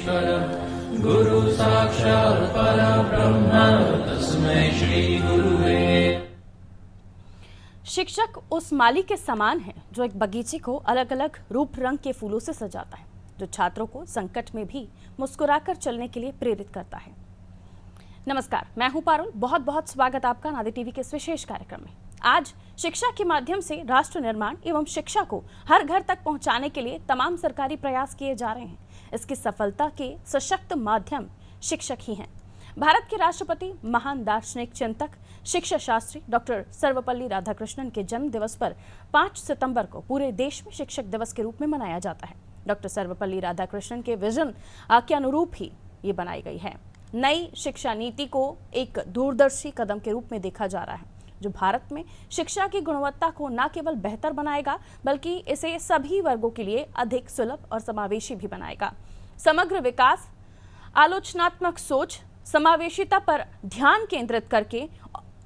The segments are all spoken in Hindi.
महेश्वरः गुरु साक्षात् परब्रह्म तस्मै श्री गुरुवे। शिक्षक उस माली के समान है जो एक बगीचे को अलग अलग रूप रंग के फूलों से सजाता है, जो छात्रों को संकट में भी मुस्कुराकर चलने के लिए प्रेरित करता है। नमस्कार, मैं हूं पारुल। बहुत बहुत स्वागत आपका नादी टीवी के इस विशेष कार्यक्रम में। आज शिक्षा के माध्यम से राष्ट्र निर्माण एवं शिक्षा को हर घर तक पहुंचाने के लिए तमाम सरकारी प्रयास किए जा रहे हैं। इसकी सफलता के सशक्त माध्यम शिक्षक ही हैं। भारत के राष्ट्रपति, महान दार्शनिक चिंतक, शिक्षा शास्त्री डॉक्टर सर्वपल्ली राधाकृष्णन के जन्म दिवस पर 5 सितंबर को पूरे देश में शिक्षक दिवस के रूप में मनाया जाता है। डॉक्टर सर्वपल्ली राधाकृष्णन के विजन के अनुरूप ही ये बनाई गई है। नई शिक्षा नीति को एक दूरदर्शी कदम के रूप में देखा जा रहा है, जो भारत में शिक्षा की गुणवत्ता को न केवल बेहतर बनाएगा बल्कि इसे सभी वर्गों के लिए अधिक सुलभ और समावेशी भी बनाएगा। समग्र विकास, आलोचनात्मक सोच, समावेशिता पर ध्यान केंद्रित करके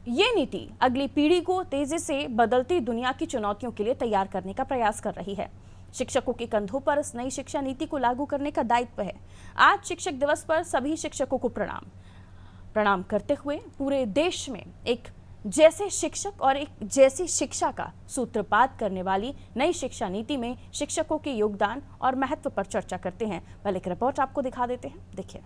ये नीति अगली पीढ़ी को तेजी से बदलती दुनिया की चुनौतियों के लिए तैयार करने का प्रयास कर रही है। शिक्षकों के कंधों पर इस नई शिक्षा नीति को लागू करने का दायित्व है। आज शिक्षक दिवस पर सभी शिक्षकों को प्रणाम करते हुए पूरे देश में एक जैसे शिक्षक और एक जैसी शिक्षा का सूत्रपात करने वाली नई शिक्षा नीति में शिक्षकों के योगदान और महत्व पर चर्चा करते हैं। पहले एक रिपोर्ट आपको दिखा देते हैं, देखिए।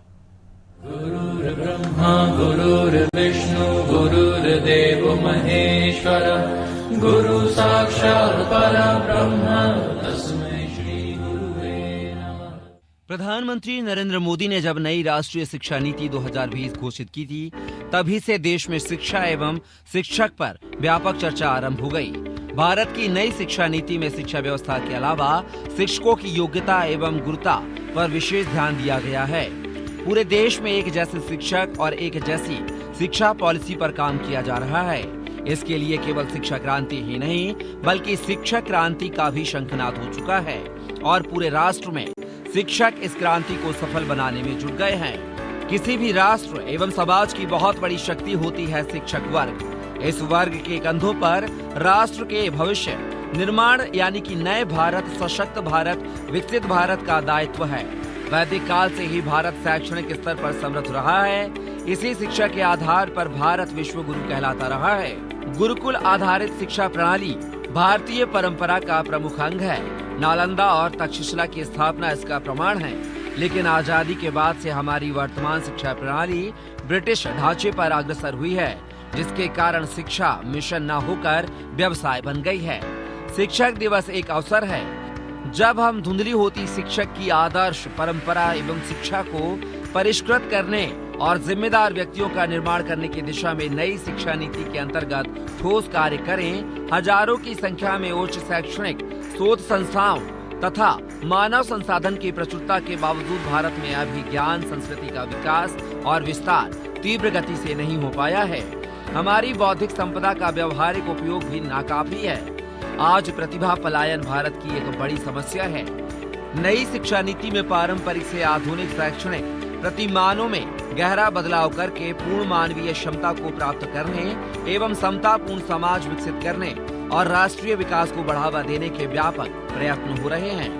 गुरुर्ब्रह्मा गुरुर्विष्णु गुरुर्देवो महेश्वरः गुरु साक्षात् परब्रह्म तस्मै श्री गुरुवे नमः। प्रधानमंत्री नरेंद्र मोदी ने जब नई राष्ट्रीय शिक्षा नीति 2020 घोषित की थी, तभी से देश में शिक्षा एवं शिक्षक पर व्यापक चर्चा आरंभ हो गई। भारत की नई शिक्षा नीति में शिक्षा व्यवस्था के अलावा शिक्षकों की योग्यता एवं गुणवत्ता पर विशेष ध्यान दिया गया है। पूरे देश में एक जैसे शिक्षक और एक जैसी शिक्षा पॉलिसी पर काम किया जा रहा है। इसके लिए केवल शिक्षा क्रांति ही नहीं बल्कि शिक्षक क्रांति का भी शंखनाद हो चुका है और पूरे राष्ट्र में शिक्षक इस क्रांति को सफल बनाने में जुट गए हैं। किसी भी राष्ट्र एवं समाज की बहुत बड़ी शक्ति होती है शिक्षक वर्ग। इस वर्ग के कंधों पर राष्ट्र के भविष्य निर्माण यानी कि नए भारत, सशक्त भारत, विकसित भारत का दायित्व है। वैदिक काल से ही भारत शैक्षणिक स्तर पर समृद्ध रहा है। इसी शिक्षा के आधार पर भारत विश्व गुरु कहलाता रहा है। गुरुकुल आधारित शिक्षा प्रणाली भारतीय परंपरा का प्रमुख अंग है। नालंदा और तक्षशिला की स्थापना इसका प्रमाण है। लेकिन आजादी के बाद से हमारी वर्तमान शिक्षा प्रणाली ब्रिटिश ढांचे पर अग्रसर हुई है, जिसके कारण शिक्षा मिशन न होकर व्यवसाय बन गई है। शिक्षक दिवस एक अवसर है जब हम धुंधली होती शिक्षक की आदर्श परंपरा एवं शिक्षा को परिष्कृत करने और जिम्मेदार व्यक्तियों का निर्माण करने की दिशा में नई शिक्षा नीति के अंतर्गत ठोस कार्य करें। हजारों की संख्या में उच्च शैक्षणिक शोध संस्थाओं तथा मानव संसाधन की प्रचुरता के बावजूद भारत में अभी ज्ञान संस्कृति का विकास और विस्तार तीव्र गति से नहीं हो पाया है। हमारी बौद्धिक संपदा का व्यवहारिक उपयोग भी नाकाफी है। आज प्रतिभा पलायन भारत की एक बड़ी समस्या है। नई शिक्षा नीति में पारंपरिक से आधुनिक शैक्षणिक प्रतिमानों में गहरा बदलाव करके पूर्ण मानवीय क्षमता को प्राप्त करने एवं समतापूर्ण समाज विकसित करने और राष्ट्रीय विकास को बढ़ावा देने के व्यापक प्रयत्न हो रहे हैं।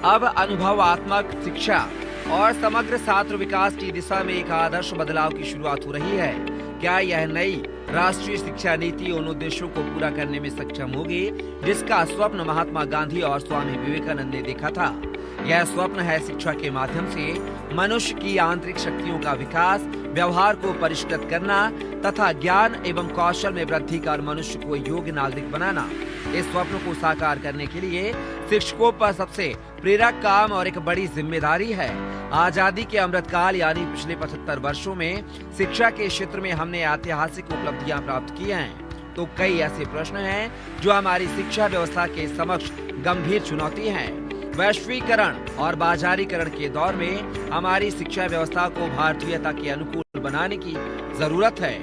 अब अनुभवात्मक शिक्षा और समग्र छात्र विकास की दिशा में एक आदर्श बदलाव की शुरुआत हो रही है। क्या यह नई राष्ट्रीय शिक्षा नीति उन उद्देश्यों को पूरा करने में सक्षम होगी जिसका स्वप्न महात्मा गांधी और स्वामी विवेकानंद ने देखा था? यह स्वप्न है शिक्षा के माध्यम से मनुष्य की आंतरिक शक्तियों का विकास, व्यवहार को परिष्कृत करना तथा ज्ञान एवं कौशल में वृद्धि कर मनुष्य को योग्य नागरिक बनाना। इस स्वप्न को साकार करने के लिए शिक्षकों पर सबसे प्रेरक काम और एक बड़ी जिम्मेदारी है। आजादी के अमृतकाल यानी पिछले 75 वर्षों में शिक्षा के क्षेत्र में हमने ऐतिहासिक उपलब्धियां प्राप्त की हैं, तो कई ऐसे प्रश्न हैं जो हमारी शिक्षा व्यवस्था के समक्ष गंभीर चुनौती हैं। वैश्वीकरण और बाजारीकरण के दौर में हमारी शिक्षा व्यवस्था को भारतीयता के अनुकूल बनाने की जरूरत है।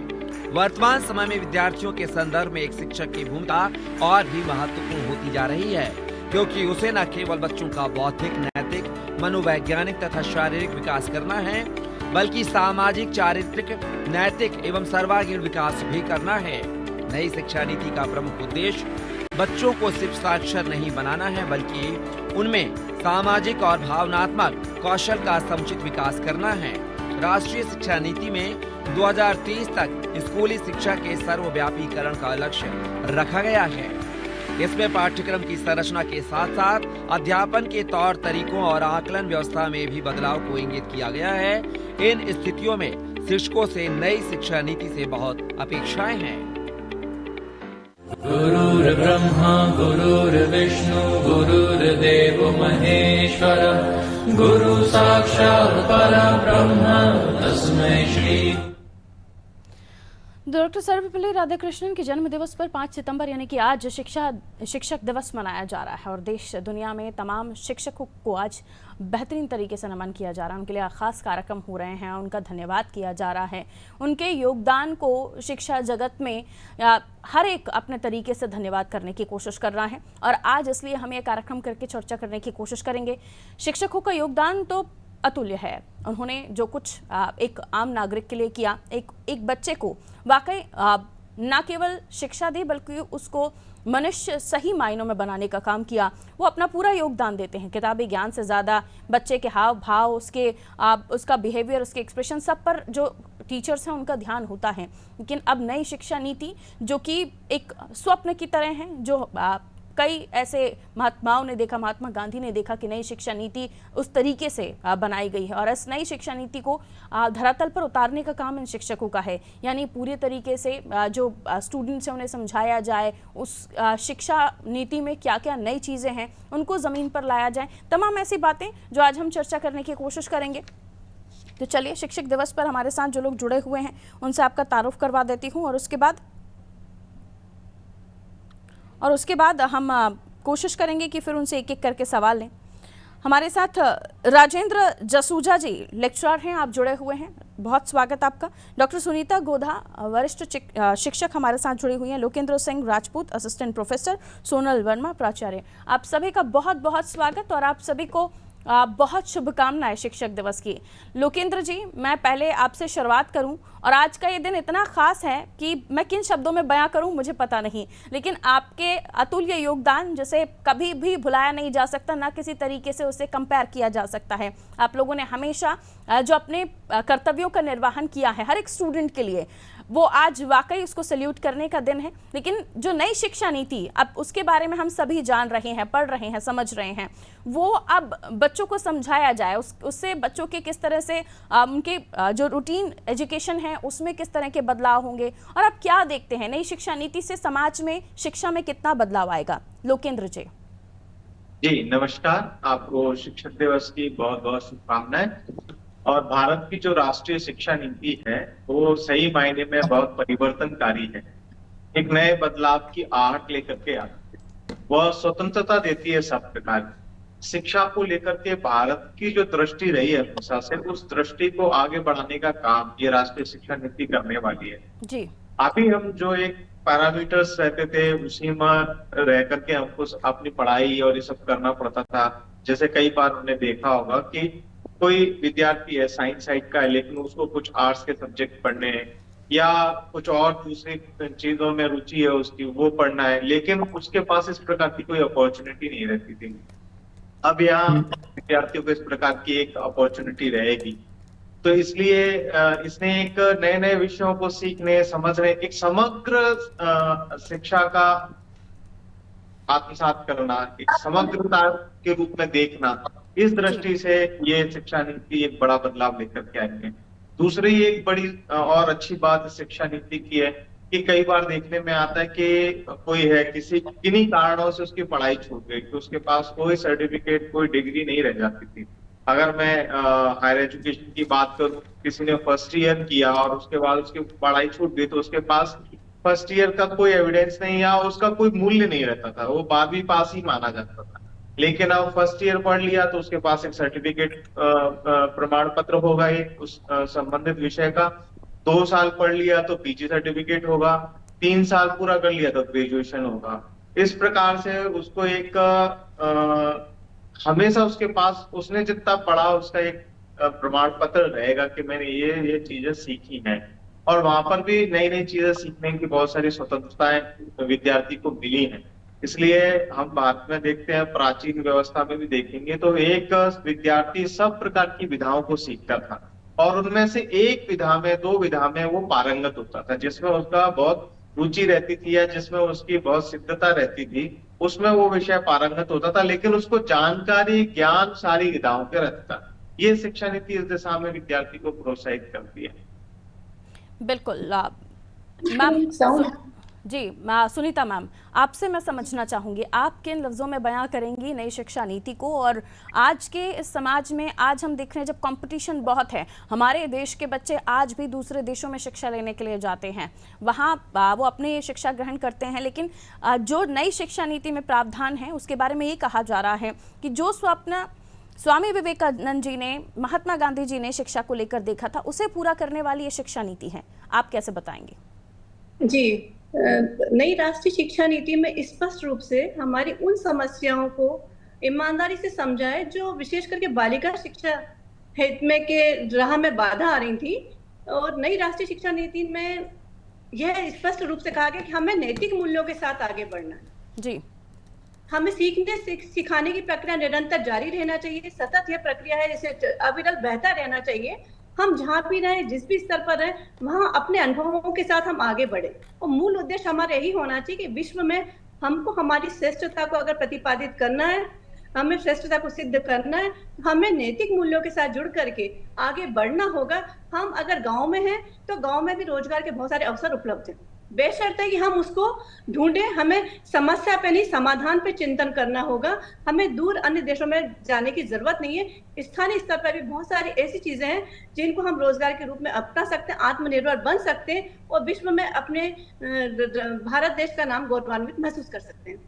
वर्तमान समय में विद्यार्थियों के संदर्भ में एक शिक्षक की भूमिका और भी महत्वपूर्ण होती जा रही है, क्योंकि उसे न केवल बच्चों का बौद्धिक, नैतिक, मनोवैज्ञानिक तथा शारीरिक विकास करना है, बल्कि सामाजिक, चारित्रिक, नैतिक एवं सर्वांगीण विकास भी करना है। नई शिक्षा नीति का प्रमुख उद्देश्य बच्चों को सिर्फ साक्षर नहीं बनाना है, बल्कि उनमें सामाजिक और भावनात्मक कौशल का समुचित विकास करना है। राष्ट्रीय शिक्षा नीति में 2030 तक स्कूली शिक्षा के सर्वव्यापीकरण का लक्ष्य रखा गया है। इसमें पाठ्यक्रम की संरचना के साथ साथ अध्यापन के तौर तरीकों और आकलन व्यवस्था में भी बदलाव को इंगित किया गया है। इन स्थितियों में शिक्षकों से नई शिक्षा नीति से बहुत अपेक्षाएं हैं। गुरुर्ब्रह्मा गुरुर्विष्णु गुरुर्देवो महेश्वर गुरु साक्षात् परब्रह्म तस्मै श्री। डॉक्टर सर्वपल्ली राधाकृष्णन के जन्म दिवस पर 5 सितंबर यानी कि आज शिक्षक दिवस मनाया जा रहा है और देश दुनिया में तमाम शिक्षकों को आज बेहतरीन तरीके से नमन किया जा रहा है। उनके लिए खास कार्यक्रम हो रहे हैं, उनका धन्यवाद किया जा रहा है। उनके योगदान को शिक्षा जगत में हर एक अपने तरीके से धन्यवाद करने की कोशिश कर रहा है और आज इसलिए हम ये कार्यक्रम करके चर्चा करने की कोशिश करेंगे। शिक्षकों का योगदान तो अतुल्य है। उन्होंने जो कुछ एक आम नागरिक के लिए किया, एक बच्चे को वाकई न केवल शिक्षा दी बल्कि उसको मनुष्य सही मायनों में बनाने का काम किया। वो अपना पूरा योगदान देते हैं। किताबी ज्ञान से ज़्यादा बच्चे के हाव भाव, उसका बिहेवियर, उसके एक्सप्रेशन, सब पर जो टीचर्स हैं उनका ध्यान होता है। लेकिन अब नई शिक्षा नीति जो कि एक स्वप्न की तरह है, जो कई ऐसे महात्माओं ने देखा, महात्मा गांधी ने देखा कि नई शिक्षा नीति उस तरीके से बनाई गई है और इस नई शिक्षा नीति को धरातल पर उतारने का काम इन शिक्षकों का है। यानी पूरे तरीके से जो स्टूडेंट्स हैं उन्हें समझाया जाए, उस शिक्षा नीति में क्या क्या नई चीज़ें हैं उनको ज़मीन पर लाया जाए। तमाम ऐसी बातें जो आज हम चर्चा करने की कोशिश करेंगे। तो चलिए, शिक्षक दिवस पर हमारे साथ जो लोग जुड़े हुए हैं उनसे आपका तारुफ करवा देती हूँ और उसके बाद हम कोशिश करेंगे कि फिर उनसे एक एक करके सवाल लें। हमारे साथ राजेंद्र जसूजा जी लेक्चरर हैं, आप जुड़े हुए हैं, बहुत स्वागत आपका। डॉक्टर सुनीता गोधा वरिष्ठ शिक्षक हमारे साथ जुड़ी हुई हैं। लोकेंद्र सिंह राजपूत असिस्टेंट प्रोफेसर, सोनल वर्मा प्राचार्य। आप सभी का बहुत बहुत स्वागत और आप सभी को बहुत शुभकामनाएं शिक्षक दिवस की। लोकेंद्र जी, मैं पहले आपसे शुरुआत करूं और आज का ये दिन इतना खास है कि मैं किन शब्दों में बयां करूं मुझे पता नहीं, लेकिन आपके अतुल्य योगदान जिसे कभी भी भुलाया नहीं जा सकता, ना किसी तरीके से उसे कंपेयर किया जा सकता है। आप लोगों ने हमेशा जो अपने कर्तव्यों का निर्वहन किया है हर एक स्टूडेंट के लिए, वो आज वाकई उसको सैल्यूट करने का दिन है। लेकिन जो नई शिक्षा नीति, अब उसके बारे में हम सभी जान रहे हैं, पढ़ रहे हैं, समझ रहे हैं, वो अब बच्चों को समझाया जाए, उससे बच्चों के किस तरह से उनके जो रूटीन एजुकेशन है उसमें किस तरह के बदलाव होंगे और आप क्या देखते हैं नई शिक्षा नीति से समाज में शिक्षा में कितना बदलाव आएगा? लोकेंद्र जी। जी नमस्कार, आपको शिक्षक दिवस की बहुत बहुत शुभकामनाएं। और भारत की जो राष्ट्रीय शिक्षा नीति है वो सही मायने में बहुत परिवर्तनकारी है, एक नए बदलाव की आहट लेकर के आती है। वह स्वतंत्रता देती है सब प्रकार शिक्षा को लेकर के। भारत की जो दृष्टि रही है हमेशा से, उस दृष्टि को आगे बढ़ाने का काम ये राष्ट्रीय शिक्षा नीति करने वाली है जी। अभी हम जो एक पैरामीटर्स रहते थे उसी में रह करके हमको अपनी पढ़ाई और ये सब करना पड़ता था। जैसे कई बार हमने देखा होगा कि कोई विद्यार्थी है साइंस साइड का है लेकिन उसको कुछ आर्ट्स के सब्जेक्ट पढ़ने हैं या कुछ और दूसरी चीजों में रुचि है उसकी, वो पढ़ना है, लेकिन उसके पास इस प्रकार की कोई अपॉर्चुनिटी नहीं रहती थी। अब यहाँ विद्यार्थियों को इस प्रकार की एक अपॉर्चुनिटी रहेगी, तो इसलिए इसने एक नए नए विषयों को सीखने, समझने, एक समग्र शिक्षा का आत्मसात करना, एक समग्रता के रूप में देखना, इस दृष्टि से ये शिक्षा नीति एक बड़ा बदलाव लेकर के आएंगे। दूसरी एक बड़ी और अच्छी बात शिक्षा नीति की है कि कई बार देखने में आता है कि कोई है किन्हीं कारणों से उसकी पढ़ाई छूट गई, तो उसके पास कोई सर्टिफिकेट, कोई डिग्री नहीं रह जाती थी। अगर मैं हायर एजुकेशन की बात करूं, किसी ने फर्स्ट ईयर किया और उसके बाद उसकी पढ़ाई छूट गई, तो उसके पास फर्स्ट ईयर का कोई एविडेंस नहीं या उसका कोई मूल्य नहीं रहता था, वो 12वीं पास ही माना जाता था। लेकिन अब फर्स्ट ईयर पढ़ लिया तो उसके पास एक सर्टिफिकेट प्रमाण पत्र होगा एक उस संबंधित विषय का। 2 साल पढ़ लिया तो पीजी सर्टिफिकेट होगा, 3 साल पूरा कर लिया तो ग्रेजुएशन होगा। इस प्रकार से उसको एक हमेशा उसके पास उसने जितना पढ़ा उसका एक प्रमाण पत्र रहेगा कि मैंने ये चीजें सीखी हैं। और वहां पर भी नई नई चीजें सीखने की बहुत सारी स्वतंत्रताएं विद्यार्थी को मिली हैं। इसलिए हम भारत में देखते हैं, प्राचीन व्यवस्था में भी देखेंगे तो एक विद्यार्थी सब प्रकार की विधाओं को सीखता था और उनमें से एक विधा में, दो विधा में वो पारंगत होता था, जिसमें उसका बहुत रुचि रहती थी या जिसमें उसकी बहुत सिद्धता रहती थी, उसमें वो विषय पारंगत होता था, लेकिन उसको जानकारी, ज्ञान सारी विधाओं के रहता था। ये शिक्षा नीति इस दिशा में विद्यार्थी को प्रोत्साहित करती है। बिल्कुल। मैम जी, सुनीता मैम, आपसे मैं समझना चाहूंगी, आप किन लफ्ज़ों में बयां करेंगी नई शिक्षा नीति को। और आज के इस समाज में आज हम देख रहे हैं जब कंपटीशन बहुत है, हमारे देश के बच्चे आज भी दूसरे देशों में शिक्षा लेने के लिए जाते हैं, वहाँ वो अपनी शिक्षा ग्रहण करते हैं, लेकिन जो नई शिक्षा नीति में प्रावधान है उसके बारे में ये कहा जा रहा है कि जो स्वप्न स्वामी विवेकानंद जी ने, महात्मा गांधी जी ने शिक्षा को लेकर देखा था, उसे पूरा करने वाली ये शिक्षा नीति है। आप कैसे बताएंगे? जी, नई राष्ट्रीय शिक्षा नीति में स्पष्ट रूप से हमारी उन समस्याओं को ईमानदारी से समझाए जो विशेष करके बालिका शिक्षा हित में के राह में बाधा आ रही थी। और नई राष्ट्रीय शिक्षा नीति में यह स्पष्ट रूप से कहा गया कि हमें नैतिक मूल्यों के साथ आगे बढ़ना है। जी, हमें सिखाने की प्रक्रिया निरंतर जारी रहना चाहिए। सतत यह प्रक्रिया है, जिसे अविरल बहता रहना चाहिए। हम जहाँ भी रहें, जिस भी स्तर पर रहें, वहाँ अपने अनुभवों के साथ हम आगे बढ़े। और मूल उद्देश्य हमारा यही होना चाहिए कि विश्व में हमको हमारी श्रेष्ठता को अगर प्रतिपादित करना है, हमें श्रेष्ठता को सिद्ध करना है, हमें नैतिक मूल्यों के साथ जुड़ करके आगे बढ़ना होगा। हम अगर गांव में हैं तो गांव में भी रोजगार के बहुत सारे अवसर उपलब्ध हैं, बेशर्त है कि हम उसको ढूंढे। हमें समस्या पे नहीं, समाधान पे चिंतन करना होगा। हमें दूर अन्य देशों में जाने की जरूरत नहीं है। स्थानीय स्तर पर भी बहुत सारी ऐसी चीजें हैं जिनको हम रोजगार के रूप में अपना सकते हैं, आत्मनिर्भर बन सकते हैं और विश्व में अपने भारत देश का नाम गौरवान्वित महसूस कर सकते हैं।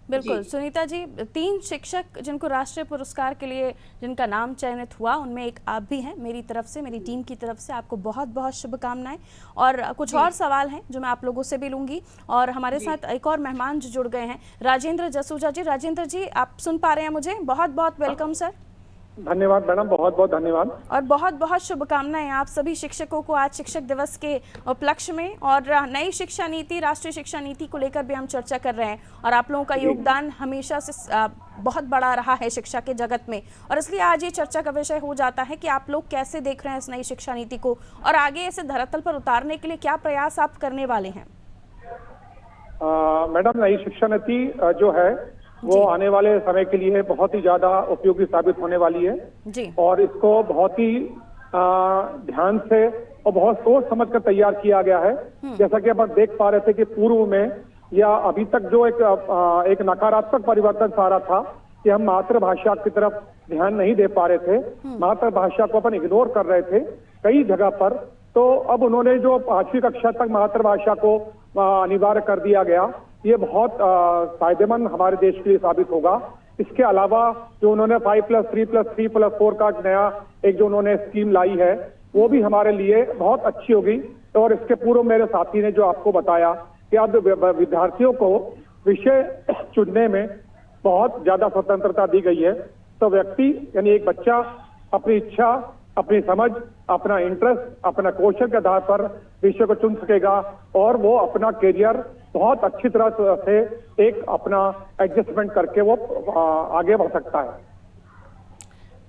बिल्कुल। सुनीता जी, 3 शिक्षक जिनको राष्ट्रीय पुरस्कार के लिए जिनका नाम चयनित हुआ, उनमें एक आप भी हैं। मेरी तरफ से, मेरी टीम की तरफ से आपको बहुत बहुत शुभकामनाएं। और कुछ और सवाल हैं जो मैं आप लोगों से भी लूंगी। और हमारे साथ एक और मेहमान जो जुड़ गए हैं, राजेंद्र जसूजा जी। राजेंद्र जी, आप सुन पा रहे हैं मुझे? बहुत बहुत वेलकम सर। धन्यवाद मैडम, बहुत बहुत धन्यवाद और बहुत बहुत शुभकामनाएं आप सभी शिक्षकों को आज शिक्षक दिवस के उपलक्ष्य में। और नई शिक्षा नीति, राष्ट्रीय शिक्षा नीति को लेकर भी हम चर्चा कर रहे हैं और आप लोगों का योगदान हमेशा से बहुत बड़ा रहा है शिक्षा के जगत में, और इसलिए आज ये चर्चा का विषय हो जाता है कि आप लोग कैसे देख रहे हैं इस नई शिक्षा नीति को और आगे इसे धरातल पर उतारने के लिए क्या प्रयास आप करने वाले हैं। मैडम, नई शिक्षा नीति जो है वो आने वाले समय के लिए बहुत ही ज्यादा उपयोगी साबित होने वाली है जी। और इसको बहुत ही ध्यान से और बहुत सोच समझ कर तैयार किया गया है। जैसा कि अपन देख पा रहे थे कि पूर्व में या अभी तक जो एक नकारात्मक परिवर्तन आ रहा था कि हम मातृभाषा की तरफ ध्यान नहीं दे पा रहे थे, मातृभाषा को अपन इग्नोर कर रहे थे कई जगह पर। तो अब उन्होंने जो 5वीं कक्षा तक मातृभाषा को अनिवार्य कर दिया गया, ये बहुत फायदेमंद हमारे देश के लिए साबित होगा। इसके अलावा जो उन्होंने 5+3+3+4 का नया एक जो उन्होंने स्कीम लाई है, वो भी हमारे लिए बहुत अच्छी होगी। और इसके पूर्व मेरे साथी ने जो आपको बताया कि अब विद्यार्थियों को विषय चुनने में बहुत ज्यादा स्वतंत्रता दी गई है। तो व्यक्ति यानी एक बच्चा अपनी इच्छा, अपनी समझ, अपना इंटरेस्ट, अपना कौशल के आधार पर विषय को चुन सकेगा और वो अपना करियर बहुत अच्छी तरह से एक अपना एडजस्टमेंट करके वो आगे बढ़ सकता है।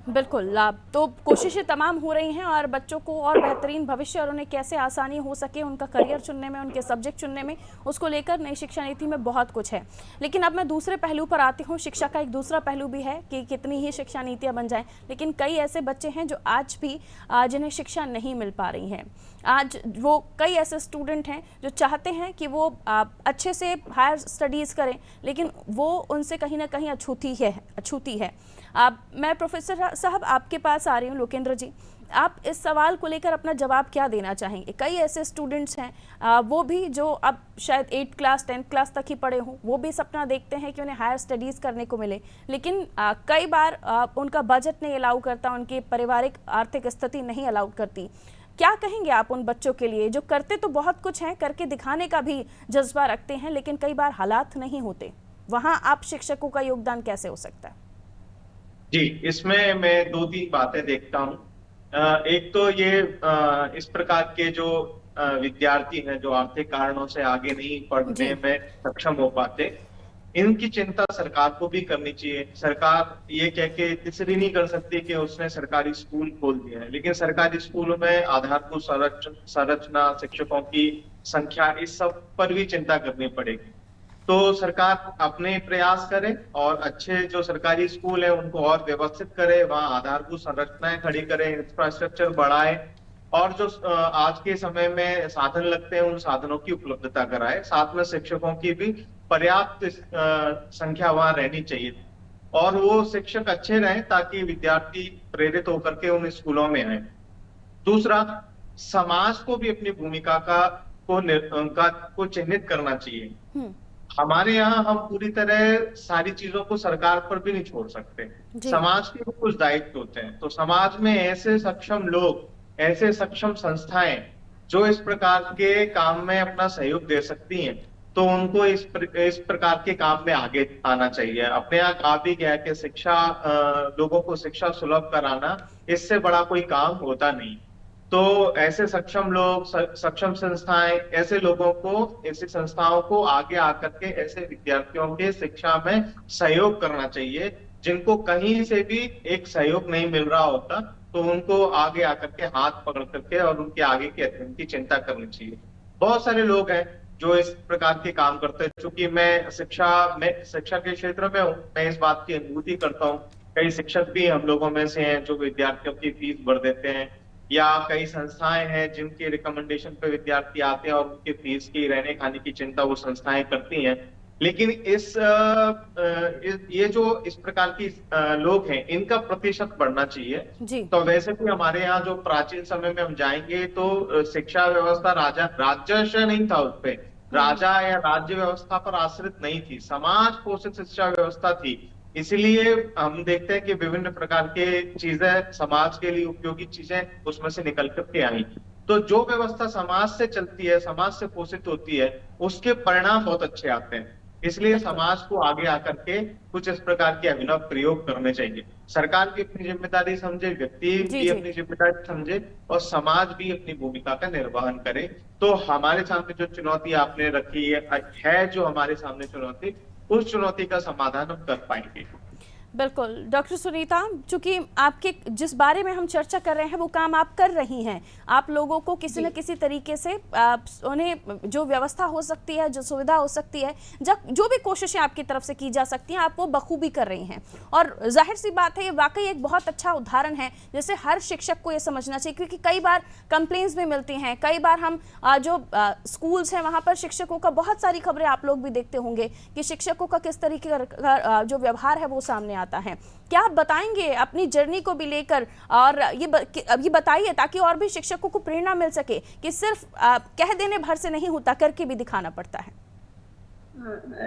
बिल्कुल। तो कोशिशें तमाम हो रही हैं और बच्चों को और बेहतरीन भविष्य और उन्हें कैसे आसानी हो सके उनका करियर चुनने में, उनके सब्जेक्ट चुनने में, उसको लेकर नई शिक्षा नीति में बहुत कुछ है। लेकिन अब मैं दूसरे पहलू पर आती हूँ। शिक्षा का एक दूसरा पहलू भी है कि कितनी ही शिक्षा नीतियाँ बन जाएं, लेकिन कई ऐसे बच्चे हैं जो आज भी जिन्हें शिक्षा नहीं मिल पा रही है। आज वो कई ऐसे स्टूडेंट हैं जो चाहते हैं कि वो अच्छे से हायर स्टडीज़ करें, लेकिन वो उनसे कहीं ना कहीं अछूती है। मैं प्रोफेसर साहब आपके पास आ रही हूँ। लोकेंद्र जी, आप इस सवाल को लेकर अपना जवाब क्या देना चाहेंगे? कई ऐसे स्टूडेंट्स हैं वो भी जो अब शायद 8th क्लास 10th क्लास तक ही पढ़े हों, वो भी सपना देखते हैं कि उन्हें हायर स्टडीज़ करने को मिले, लेकिन कई बार उनका बजट नहीं अलाउ करता, उनकी पारिवारिक आर्थिक स्थिति नहीं अलाउ करती। क्या कहेंगे आप उन बच्चों के लिए जो करते तो बहुत कुछ हैं, करके दिखाने का भी जज्बा रखते हैं, लेकिन कई बार हालात नहीं होते? वहाँ आप शिक्षकों का योगदान कैसे हो सकता है? जी, इसमें मैं 2-3 बातें देखता हूँ। एक तो ये इस प्रकार के जो विद्यार्थी हैं जो आर्थिक कारणों से आगे नहीं पढ़ने में सक्षम हो पाते, इनकी चिंता सरकार को भी करनी चाहिए। सरकार ये कह के तीसरी नहीं कर सकती कि उसने सरकारी स्कूल खोल दिया है, लेकिन सरकारी स्कूलों में आधारभूत संरचना, शिक्षकों की संख्या, इस सब पर भी चिंता करनी पड़ेगी। तो सरकार अपने प्रयास करे और अच्छे जो सरकारी स्कूल है उनको और व्यवस्थित करे, वहां आधारभूत संरचनाएं खड़ी करे, इंफ्रास्ट्रक्चर बढ़ाए, और जो आज के समय में साधन लगते हैं उन साधनों की उपलब्धता कराए। साथ में शिक्षकों की भी पर्याप्त संख्या वहां रहनी चाहिए, और वो शिक्षक अच्छे रहें ताकि विद्यार्थी प्रेरित होकर के उन स्कूलों में आए। दूसरा, समाज को भी अपनी भूमिका को चिन्हित करना चाहिए। हमारे यहाँ हम पूरी तरह सारी चीजों को सरकार पर भी नहीं छोड़ सकते, समाज के कुछ दायित्व होते हैं। तो समाज में ऐसे सक्षम लोग, ऐसे सक्षम संस्थाएं जो इस प्रकार के काम में अपना सहयोग दे सकती हैं, तो उनको इस प्रकार के काम में आगे आना चाहिए। अपने यहाँ कहा भी गया कि शिक्षा, लोगों को शिक्षा सुलभ कराना, इससे बड़ा कोई काम होता नहीं। तो ऐसे सक्षम लोग, सक्षम संस्थाएं, ऐसे लोगों को, ऐसी संस्थाओं को आगे आकर के ऐसे विद्यार्थियों के शिक्षा में सहयोग करना चाहिए। जिनको कहीं से भी एक सहयोग नहीं मिल रहा होता, तो उनको आगे आकर के हाथ पकड़ करके और उनके आगे के अध्ययन की चिंता करनी चाहिए। बहुत सारे लोग हैं जो इस प्रकार के काम करते हैं। चूंकि मैं शिक्षा के क्षेत्र में हूँ, मैं इस बात की अनुभूति करता हूँ। कई शिक्षक भी हम लोगों में से हैं जो विद्यार्थियों की फीस भर देते हैं, या कई संस्थाएं हैं जिनके रिकमेंडेशन पे विद्यार्थी आते हैं और उनके फीस की, रहने खाने की चिंता वो संस्थाएं करती हैं। लेकिन ये जो इस प्रकार की लोग हैं, इनका प्रतिशत बढ़ना चाहिए। तो वैसे भी हमारे यहाँ जो प्राचीन समय में हम जाएंगे तो शिक्षा व्यवस्था राजस्व नहीं था, उस पे राजा या राज्य व्यवस्था पर आश्रित नहीं थी, समाज पोषित शिक्षा व्यवस्था थी। इसलिए हम देखते हैं कि विभिन्न प्रकार के चीजें, समाज के लिए उपयोगी चीजें उसमें से निकल करके आई। तो जो व्यवस्था समाज से चलती है, समाज से पोषित होती है, उसके परिणाम बहुत अच्छे आते हैं। इसलिए समाज को आगे आकर के कुछ इस प्रकार के अभिनव प्रयोग करने चाहिए। सरकार भी अपनी जिम्मेदारी समझे, व्यक्ति भी अपनी जिम्मेदारी समझे, और समाज भी अपनी भूमिका का निर्वहन करे। तो हमारे सामने जो चुनौती आपने रखी है जो हमारे सामने चुनौती, उस चुनौती का समाधान हम कर पाएंगे। बिल्कुल डॉक्टर सुनीता, चूंकि आपके जिस बारे में हम चर्चा कर रहे हैं वो काम आप कर रही हैं, आप लोगों को किसी न किसी तरीके से उन्हें जो व्यवस्था हो सकती है, जो सुविधा हो सकती है, जो भी कोशिशें आपकी तरफ से की जा सकती हैं, आप वो बखूबी कर रही हैं। और जाहिर सी बात है ये वाकई एक बहुत अच्छा उदाहरण है, जैसे हर शिक्षक को ये समझना चाहिए। क्योंकि कई बार कंप्लेंट्स भी मिलती हैं, कई बार हम जो स्कूल्स हैं वहाँ पर शिक्षकों का बहुत सारी खबरें आप लोग भी देखते होंगे कि शिक्षकों का किस तरीके का जो व्यवहार है वो सामने आता है। क्या आप बताएंगे अपनी जर्नी को भी लेकर, और ये बताइए ताकि और भी शिक्षकों को प्रेरणा मिल सके कि सिर्फ कह देने भर से नहीं होता, करके भी दिखाना पड़ता है।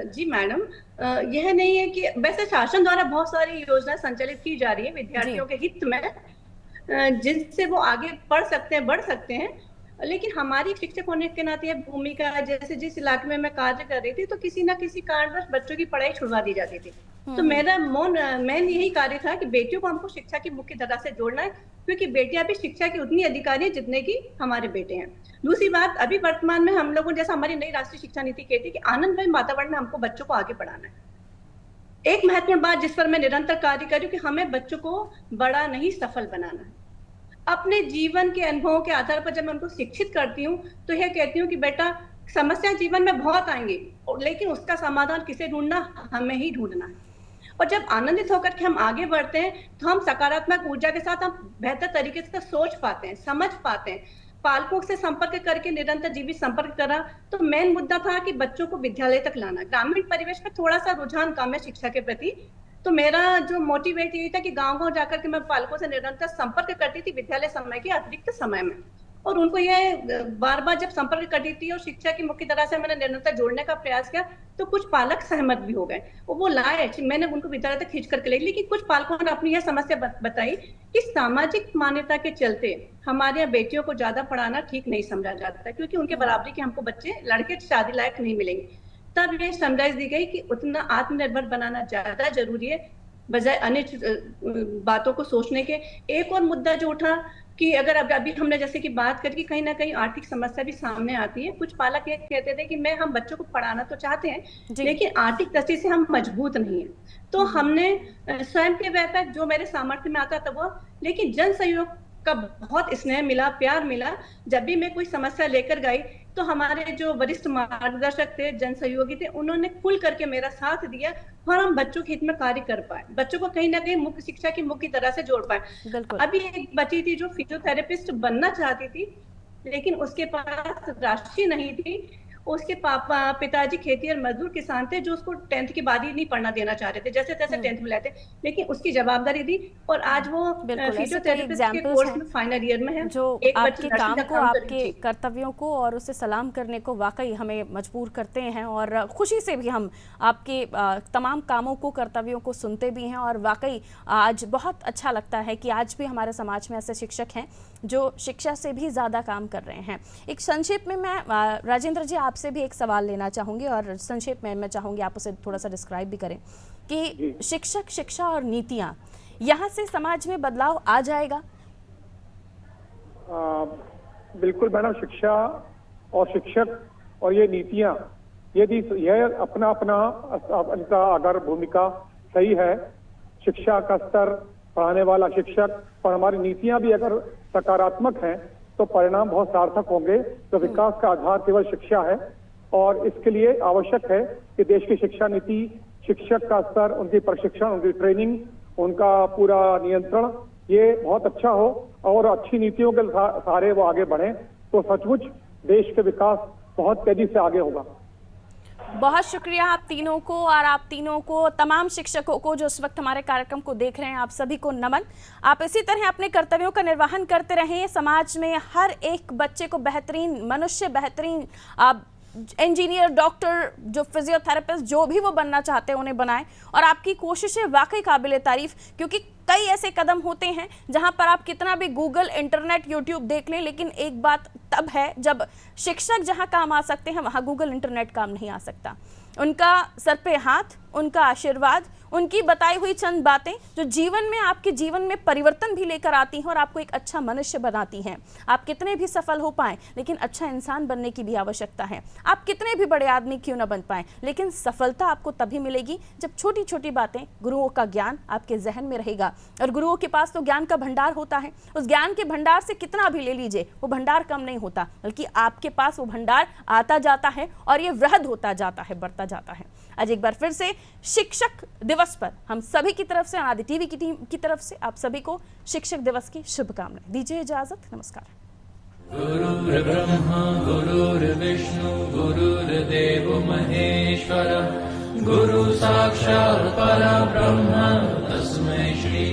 जी मैडम, यह नहीं है कि वैसे शासन द्वारा बहुत सारी योजनाएं संचालित की जा रही है विद्यार्थियों के हित में, जिनसे वो आगे पढ़ सकते हैं, बढ़ सकते हैं। लेकिन हमारी शिक्षक होने के नाते यह भूमिका, जैसे जिस इलाके में मैं कार्य कर रही थी, तो किसी ना किसी कारणवश बच्चों की पढ़ाई छुड़वा दी जाती थी। तो मेरा मेन यही कार्य था कि बेटियों को हमको शिक्षा की मुख्य धारा से जोड़ना है, क्योंकि बेटियां भी शिक्षा की उतनी अधिकारी है जितने की हमारे बेटे हैं। दूसरी बात, अभी वर्तमान में हम लोगों, जैसा हमारी नई राष्ट्रीय शिक्षा नीति कहती है कि आनंदमय वातावरण में हमको बच्चों को आगे बढ़ाना है। एक महत्वपूर्ण बात जिस पर मैं निरंतर कार्य कर रही हूँ कि हमें बच्चों को बड़ा नहीं सफल बनाना है। अपने जीवन के अनुभवों के आधार पर जब मैं उनको शिक्षित करती हूँ तो यह कहती हूँ कि बेटा, समस्याएं जीवन में बहुत आएंगी, लेकिन उसका समाधान किसे ढूंढना, हमें ही ढूंढना है। और जब आनंदित होकर के हम आगे बढ़ते हैं तो हम सकारात्मक ऊर्जा के साथ हम बेहतर तरीके से सोच पाते हैं, समझ पाते हैं। पालकों से संपर्क करके निरंतर जीवित संपर्क करा, तो मेन मुद्दा था कि बच्चों को विद्यालय तक लाना। ग्रामीण परिवेश में थोड़ा सा रुझान कम है शिक्षा के प्रति, तो मेरा जो मोटिवेट यही था कि गांव-गांव जाकर के मैं पालकों से निरंतर संपर्क करती थी विद्यालय समय के अतिरिक्त समय में, और उनको ये बार-बार जब संपर्क करती थी और शिक्षा की मुख्य धारा से मैंने निरंतर जोड़ने का प्रयास किया, तो कुछ पालक सहमत भी हो गए और वो लाए, मैंने उनको विद्यालय तक खींच करके ले। लेकिन कुछ पालकों ने अपनी यह समस्या बताई कि सामाजिक मान्यता के चलते हमारे यहाँ बेटियों को ज्यादा पढ़ाना ठीक नहीं समझा जाता, क्योंकि उनके बराबरी के हमको बच्चे, लड़के शादी लायक नहीं मिलेंगे। तब ये समझाइश दी गई कि उतना आत्मनिर्भर बनाना ज्यादा जरूरी है बजाय अन्य बातों को सोचने के। एक और मुद्दा जो उठा कि अगर अभी हमने जैसे कि बात करी कि कहीं ना कहीं आर्थिक समस्या भी सामने आती है। कुछ पालक ये कहते थे कि हम बच्चों को पढ़ाना तो चाहते हैं लेकिन आर्थिक दृष्टि से हम मजबूत नहीं है। तो हमने स्वयं के व्यापार जो मेरे सामर्थ्य में आता था वो, लेकिन जन सहयोग का बहुत स्नेह मिला, प्यार मिला। जब भी मैं कोई समस्या लेकर गई तो हमारे जो वरिष्ठ मार्गदर्शक थे, जन सहयोगी थे, उन्होंने खुल करके मेरा साथ दिया और हम बच्चों के हित में कार्य कर पाए, बच्चों को कहीं ना कहीं मुख्य शिक्षा की मुख्य तरह से जोड़ पाए। अभी एक बच्ची थी जो फिजियोथेरेपिस्ट बनना चाहती थी लेकिन उसके पास राशि नहीं थी। उसके पिताजी खेती और मजदूर किसान थे जो उसको 10th के बाद ही नहीं पढ़ना देना चाह रहे थे, जैसे तैसे 10th में लाते, लेकिन उसकी जवाबदारी दी और आज वो फिजियोथेरेपिस्ट के कोर्स में फाइनल ईयर में है। जो आपके काम को, आपके कर्तव्यों को और उसे सलाम करने को वाकई हमें मजबूर करते हैं और खुशी से भी हम आपके तमाम कामों को, कर्तव्यों को सुनते भी हैं और वाकई आज बहुत अच्छा लगता है कि आज भी हमारे समाज में ऐसे शिक्षक हैं जो शिक्षा से भी ज़्यादा काम कर रहे हैं। एक संक्षेप में मैं राजेंद्र जी आपसे भी एक सवाल लेना चाहूँगी और संक्षेप में मैं चाहूँगी आप उसे थोड़ा सा डिस्क्राइब भी करें कि शिक्षक, शिक्षा और नीतियाँ, यहाँ से समाज में बदलाव आ जाएगा? बिल्कुल मैडम, शिक्षा और शिक्षक और ये नीतियाँ, यदि यह अपना इनका अगर भूमिका सही है, शिक्षा का स्तर, पढ़ाने वाला शिक्षक और हमारी नीतियां भी अगर सकारात्मक हैं तो परिणाम बहुत सार्थक होंगे। तो विकास का आधार केवल शिक्षा है और इसके लिए आवश्यक है कि देश की शिक्षा नीति, शिक्षक का स्तर, उनकी प्रशिक्षण, उनकी ट्रेनिंग, उनका पूरा नियंत्रण ये बहुत अच्छा हो और अच्छी नीतियों के सहारे वो आगे बढ़ें तो सचमुच देश के विकास बहुत तेजी से आगे होगा। बहुत शुक्रिया आप तीनों को और आप तीनों को, तमाम शिक्षकों को जो इस वक्त हमारे कार्यक्रम को देख रहे हैं, आप सभी को नमन। आप इसी तरह अपने कर्तव्यों का निर्वहन करते रहें, समाज में हर एक बच्चे को बेहतरीन मनुष्य, बेहतरीन इंजीनियर, डॉक्टर, जो फिजियोथेरेपिस्ट, जो भी वो बनना चाहते हैं उन्हें बनाएं। और आपकी कोशिशें वाकई काबिल तारीफ, क्योंकि कई ऐसे कदम होते हैं जहां पर आप कितना भी गूगल, इंटरनेट, यूट्यूब देख लें, लेकिन एक बात तब है जब शिक्षक जहां काम आ सकते हैं वहां गूगल, इंटरनेट काम नहीं आ सकता। उनका सर पे हाथ, उनका आशीर्वाद, उनकी बताई हुई चंद बातें जो जीवन में, आपके जीवन में परिवर्तन भी लेकर आती हैं और आपको एक अच्छा मनुष्य बनाती हैं। आप कितने भी सफल हो पाएं लेकिन अच्छा इंसान बनने की भी आवश्यकता है। आप कितने भी बड़े आदमी क्यों न बन पाएं लेकिन सफलता आपको तभी मिलेगी जब छोटी छोटी बातें, गुरुओं का ज्ञान आपके जहन में रहेगा। और गुरुओं के पास तो ज्ञान का भंडार होता है, उस ज्ञान के भंडार से कितना भी ले लीजिए वो भंडार कम नहीं होता, बल्कि आपके पास वो भंडार आता जाता है और ये वृहद होता जाता है, बढ़ता जाता है। आज एक बार फिर से शिक्षक दिवस पर हम सभी की तरफ से, अनादि टीवी की टीम की तरफ से आप सभी को शिक्षक दिवस की शुभकामनाएं। दीजिए इजाजत, नमस्कार। गुरुर्ब्रह्मा गुरुर्विष्णु गुरुर्देव महेश्वर, गुरु साक्षात् परब्रह्म तस्मै श्री